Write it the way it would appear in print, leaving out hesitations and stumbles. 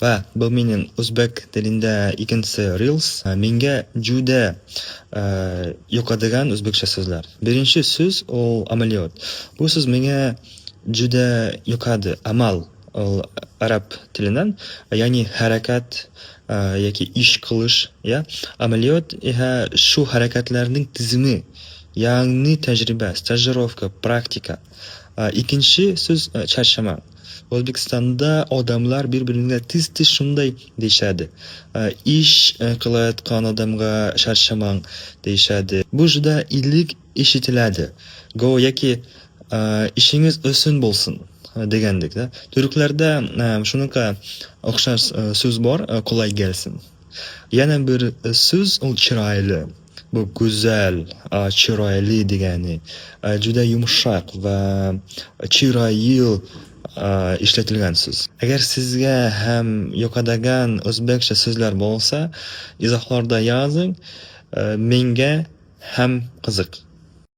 Va bu mening o'zbek tilida ikkinchisi reels. Menga juda yoqadigan o'zbekcha so'zlar. Birinchi so'z u amaliyot. Bu so'z menga juda yoqadi. Amal arab tilidan, ya'ni harakat yoki ish qilish, ya. Amaliyot shu harakatlarning tizimi, ya'ni tajriba, stajirovka, praktika. Ikkinchi so'z charchaman. O'zbekistonda odamlar bir-biriga tez-tez shunday deyishadi. Ish qilayotgan odamga charchamang deyishadi. Bu juda iliq eshitiladi. Go'yoki ishingiz o'sin bo'lsin degandek-da. Turklarda shunaqa o'xshash so'z bor, qulay kelsin. Yana bir so'z u chiroyli. Bu go'zal, chiroyli degani. Juda yumshoq va chiroyli ishlatilgan so'z. Agar sizga ham yoqadigan o'zbekcha so'zlar bo'lsa, izohlarda yozing. Menga ham qiziq.